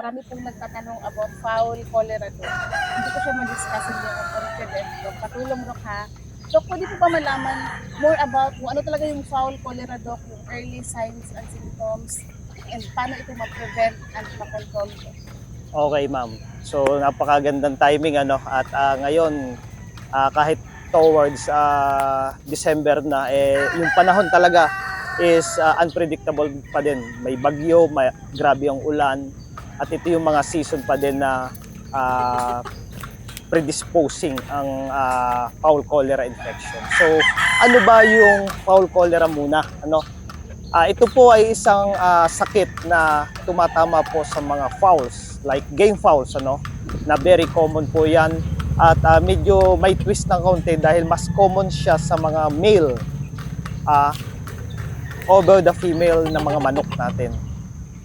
Marami pong nagtatanong about foul cholera doc. Hindi ko siya ma-discuss yung confident doc. Patulong doc ha. Doc, pwede po ba malaman more about kung ano talaga yung foul cholera doc, yung early signs and symptoms, and paano ito ma-prevent and ma-control doc? Okay, ma'am. So, napakagandang timing at ngayon kahit towards December na yung panahon talaga is unpredictable pa din. May bagyo, grabe yung ulan at ito yung mga season pa din na predisposing ang foul cholera infection. So, ano ba yung foul cholera muna? Ito po ay isang sakit na tumatama po sa mga fowls, like game fowls, na very common po yan. At medyo may twist ng kaunti dahil mas common siya sa mga male over the female na mga manok natin.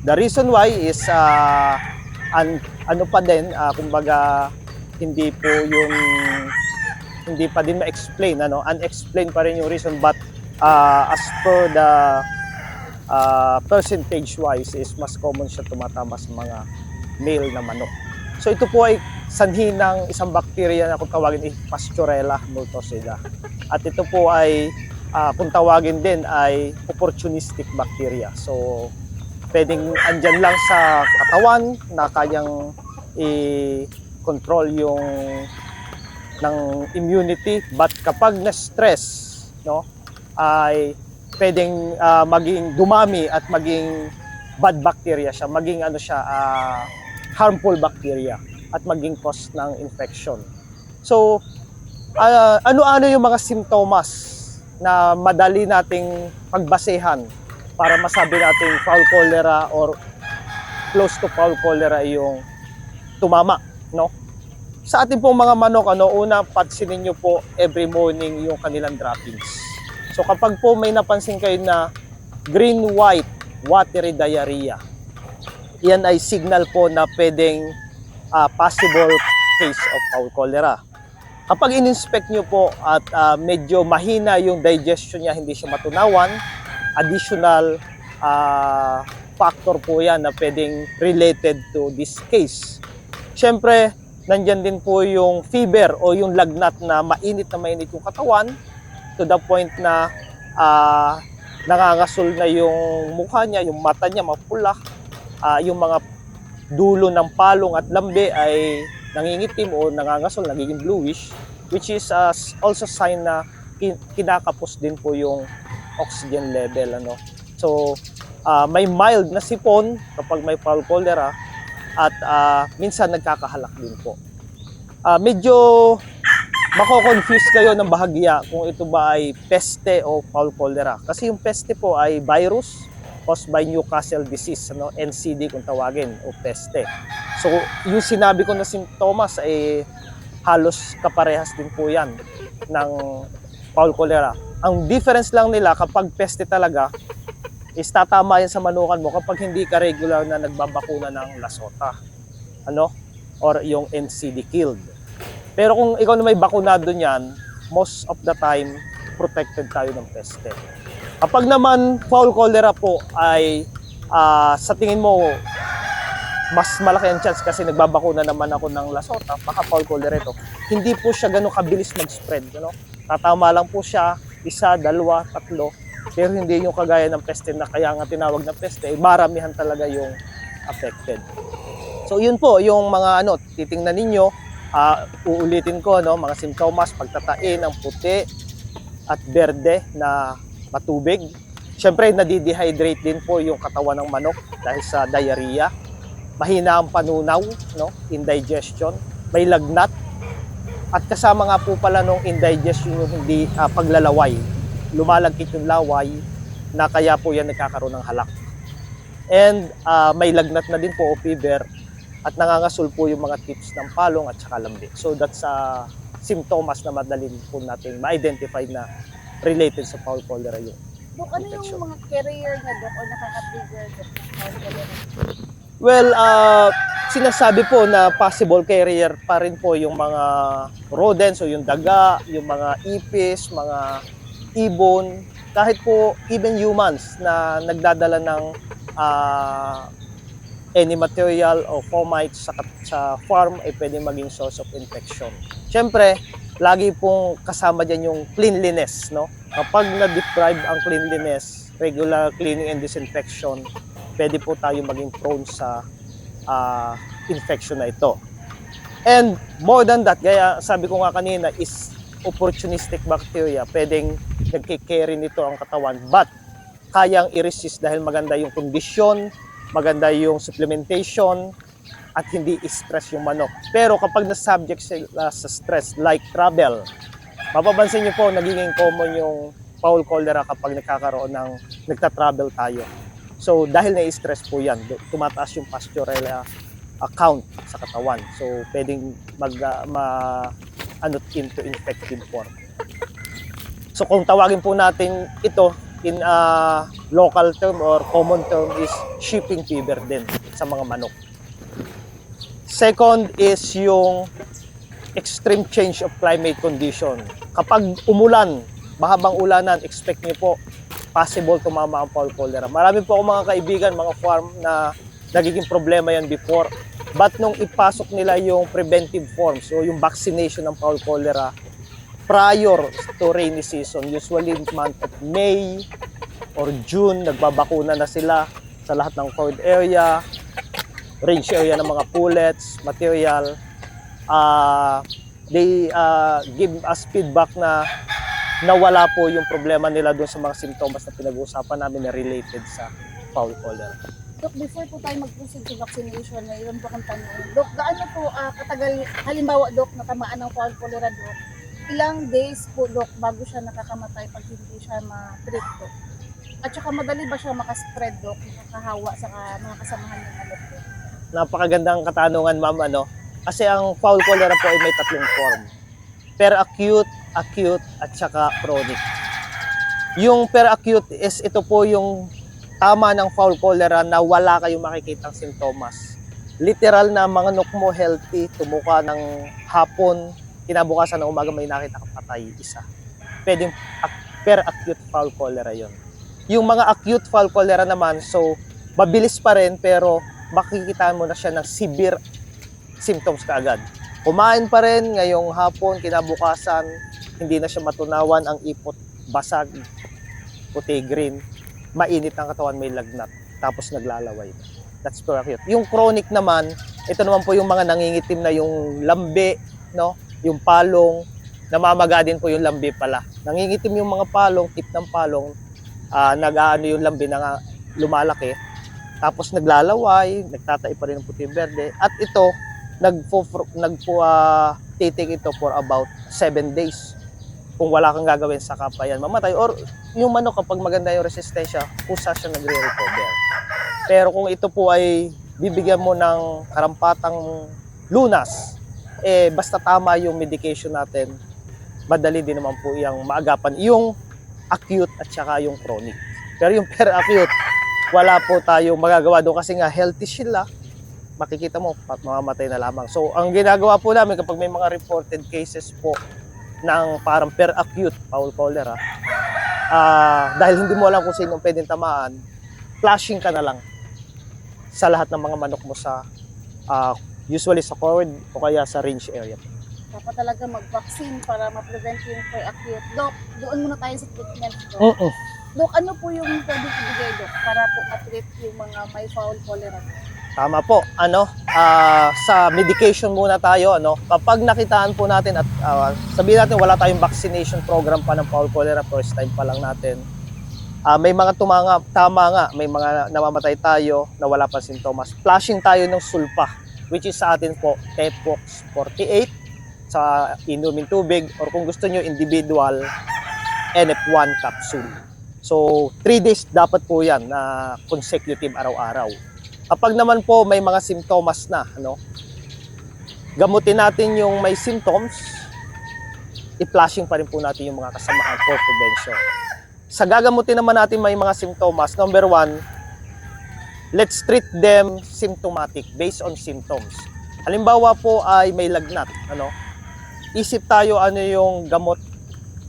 The reason why is ano pa din, kumbaga hindi pa din ma-explain, unexplained pa rin yung reason, but as per the percentage wise is mas common siya tumatama sa mga male na manok. So ito po ay sanhi ng isang bacteria na kung tawagin ay Pasteurella multocida. At ito po ay kung tawagin din ay opportunistic bacteria. So pwedeng andyan lang sa katawan na kayang i-control yung ng immunity, but kapag na-stress, ay pwedeng maging dumami at maging bad bacteria siya, maging harmful bacteria at maging cause ng infection. So, ano-ano yung mga simptomas na madali nating pagbasehan para masabi nating foul cholera or close to foul cholera yung tumama, Sa ating pong mga manok, una pansinin nyo po every morning yung kanilang droppings. So kapag po may napansin kayo na green-white watery diarrhea, yan ay signal po na pwedeng possible case of foul cholera. Kapag in-inspect nyo po at medyo mahina yung digestion niya, hindi siya matunawan, additional factor po yan na pwedeng related to this case. Siyempre, nandyan din po yung fever o yung lagnat na mainit yung katawan, to the point na nangangasol na yung mukha niya, yung mata niya mapula, yung mga dulo ng palong at lambe ay nangingitim o nangangasol, nagiging bluish, which is also sign na kinakapos din po yung oxygen level. So may mild na sipon kapag may foul cholera at minsan nagkakahalak din po. Medyo mako-confuse kayo ng bahagya kung ito ba ay peste o foul cholera. Kasi yung peste po ay virus caused by Newcastle disease, NCD kung tawagin, o peste. So, yung sinabi ko na simptomas ay halos kaparehas din po yan ng foul cholera. Ang difference lang nila kapag peste talaga is tatama yan sa manukan mo kapag hindi ka regular na nagbabakuna ng lasota, or yung NCD killed. Pero kung ikaw na may bakunado niyan, most of the time, protected tayo ng peste. Kapag naman foul cholera po ay sa tingin mo, mas malaki ang chance kasi nagbabakuna naman ako ng lasota, baka foul cholera ito. Hindi po siya ganun kabilis mag-spread. Tatama lang po siya, 1, 2, 3, pero hindi yung kagaya ng peste na kaya nga tinawag na peste, maramihan talaga yung affected. So yun po, yung mga titingnan ninyo, uulitin ko, mga simptomas, pagtatain ng puti at berde na matubig. Siyempre, nadidehydrate din po yung katawan ng manok dahil sa diarrhea. Mahina ang panunaw, indigestion, may lagnat. At kasama nga po pala nung indigestion yung hindi paglalaway. Lumalagkit yung laway na kaya po yan nagkakaroon ng halak. And may lagnat na din po o fever. At nangangasol po yung mga tips ng palong at saka lambi. So that's simptomas na madali po natin ma-identify na related sa foul cholera yung Dok, ano yung mga carrier na Dok o nakaka-trigger Dok ng foul cholera? Well, sinasabi po na possible carrier pa rin po yung mga rodents o yung daga, yung mga ipis, mga ibon, kahit po even humans na nagdadala ng any material o fomites sa farm ay pwede maging source of infection. Siyempre, lagi pong kasama dyan yung cleanliness, no? Kapag na-deprive ang cleanliness, regular cleaning and disinfection, pwede po tayo maging prone sa infection na ito. And more than that, gaya sabi ko nga kanina, is opportunistic bacteria. Pwedeng nagkikerry nito ang katawan, but kayang i-resist dahil maganda yung kondisyon, maganda yung supplementation, at hindi i-stress yung manok. Pero kapag na-subject sila sa stress, like travel, mapapansin nyo po, nagiging common yung fowl cholera kapag nagta-travel tayo. So, dahil na-stress po yan, tumataas yung Pasteurella count sa katawan. So, pwedeng into infective form. So, kung tawagin po natin ito in a local term or common term is shipping fever din sa mga manok. Second is yung extreme change of climate condition. Kapag umulan, mahabang ulanan, expect niyo po possible tumama ang fowl cholera. Marami po akong mga kaibigan, mga farm na nagiging problema yan before. But nung ipasok nila yung preventive forms, so yung vaccination ng fowl cholera prior to rainy season, usually month of May or June, nagbabakuna na sila sa lahat ng covered area, range area ng mga pullets, material. They give us feedback na nawala po yung problema nila doon sa mga simptomas na pinag-uusapan namin na related sa fowl cholera. Dok, before po tayo mag-proceed to vaccination, mayroon po akong tanong. Dok, gaano po katagal, halimbawa Dok, natamaan ng fowl cholera Dok, ilang days po Dok bago siya nakakamatay pag hindi siya ma-treat Dok? At saka madali ba siya makaspread Dok, makakahawa sa mga kasamahan ng manok Dok? Napakagandang katanungan, ma'am, ano? Kasi ang fowl cholera po ay may tatlong form. Per-acute, acute, at saka chronic. Yung per-acute is ito po yung tama ng fowl cholera na wala kayong makikitang sintomas. Literal na mga manok mo healthy, tumuka ng hapon, kinabukasan ng umaga may nakita kang patay, isa. Pwedeng per-acute fowl cholera yon. Yung mga acute fowl cholera naman, so mabilis pa rin pero makikita mo na siya ng severe symptoms kaagad. Kumain pa rin ngayong hapon, kinabukasan, hindi na siya matunawan, ang ipot basag, puti green, mainit ang katawan, may lagnat, tapos naglalaway. That's per acute. Yung chronic naman, ito naman po yung mga nangingitim na yung lambi, no? Yung palong, namamaga din po yung lambi pala. Nangingitim yung mga palong, tip ng palong, nag-aano yung lambi na lumalaki, tapos naglalaway, nagtatay pa rin ng puti berde, at ito, titik ito for about 7 days. Kung wala kang gagawin sa kapayan, mamatay. Or yung manok kapag maganda yung resistensya, kusa siya nagre-recover. Pero kung ito po ay bibigyan mo ng karampatang lunas, basta tama yung medication natin, madali din naman po yung maagapan. Yung acute at saka yung chronic. Pero yung per-acute, wala po tayong magagawa doon kasi nga healthy sila, makikita mo, mamamatay na lamang. So, ang ginagawa po namin kapag may mga reported cases po ng parang per-acute fowl cholera, dahil hindi mo alam kung sino pwedeng tamaan, flushing ka na lang sa lahat ng mga manok mo sa, usually sa covered o kaya sa range area. Dapat talaga mag-vaccine para ma-prevent yung per-acute. Dok, doon muna tayo sa treatment Dok. Dok, ano po yung pwedeng ibigay Dok para po ma-treat yung mga may fowl cholera? Tama po, sa medication muna tayo, kapag nakitaan po natin at sabihin natin wala tayong vaccination program pa ng fowl cholera, first time pa lang natin, may mga tama nga, may mga namamatay tayo na wala pa sintomas. Flushing tayo ng sulfa, which is sa atin po, Tepox 48, sa inumin tubig, or kung gusto nyo individual, NF1 capsule. So, 3 days dapat po yan na consecutive araw-araw. Kapag naman po may mga simptomas na, gamutin natin yung may symptoms, i-flushing pa rin po natin yung mga kasamahan for prevention. Sa gagamutin naman natin may mga simptomas, number 1, let's treat them symptomatic based on symptoms. Halimbawa po ay may lagnat, isip tayo ano yung gamot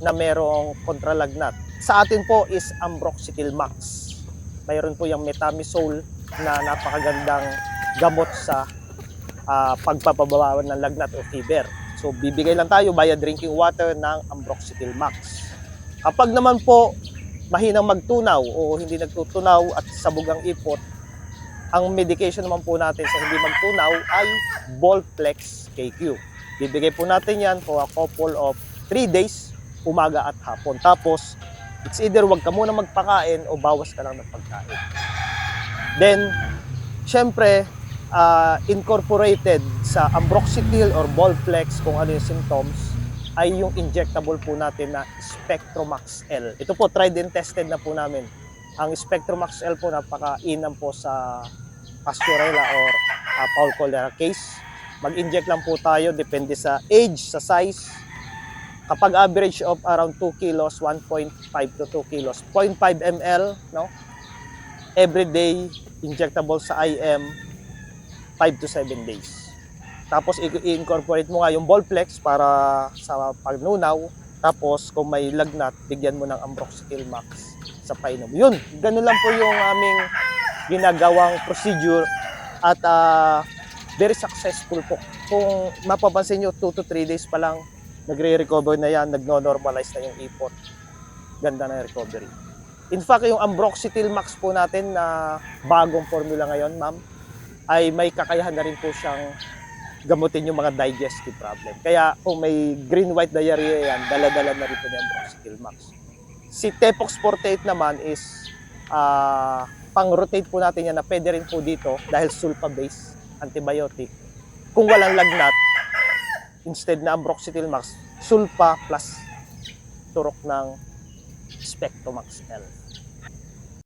na merong kontralagnat. Sa atin po is Ambroxetil Max. Mayroon po yung Metamizole na napakagandang gamot sa pagpapababa ng lagnat o fever. So bibigay lang tayo via drinking water ng Ambroxetil Max. Kapag naman po mahinang magtunaw o hindi nagtutunaw at sabog ang ipot, ang medication naman po natin sa hindi magtunaw ay Volplex KQ. Bibigay po natin yan for a couple of 3 days, umaga at hapon. Tapos, it's either wag ka muna magpakain o bawas ka lang ng pagkain. Then, syempre, incorporated sa Ambroxetil or Volplex, kung ano yung symptoms, ay yung injectable po natin na Spectromax L. Ito po, tried and tested na po namin. Ang Spectromax L po, napaka-inam po sa Pasteurella or fowl cholera case. Mag-inject lang po tayo, depende sa age, sa size. Kapag average of around 2 kilos, 1.5 to 2 kilos, 0.5 ml, no? Every day, injectable sa IM, 5 to 7 days. Tapos i-incorporate mo nga yung Volplex para sa pagnunaw. Tapos kung may lagnat, bigyan mo ng Ambroxetil Max sa painom. Yun, ganun lang po yung aming ginagawang procedure at very successful po. Kung mapapansin nyo, 2 to 3 days pa lang, nagre-recover na yan, nagno-normalize na yung ipot. Ganda na yung recovery. In fact, yung Ambroxetil Max po natin na bagong formula ngayon, ma'am, ay may kakayahan na rin po siyang gamutin yung mga digestive problem. Kaya kung may green-white diarrhea yan, dala-dala na rin po ni Ambroxetil Max. Si Tepox 48 naman is pang-rotate po natin yan na pwede rin po dito dahil sulfa-based antibiotic. Kung walang lagnat, instead na Ambroxetil Max, sulfa plus turok ng Spectromax L.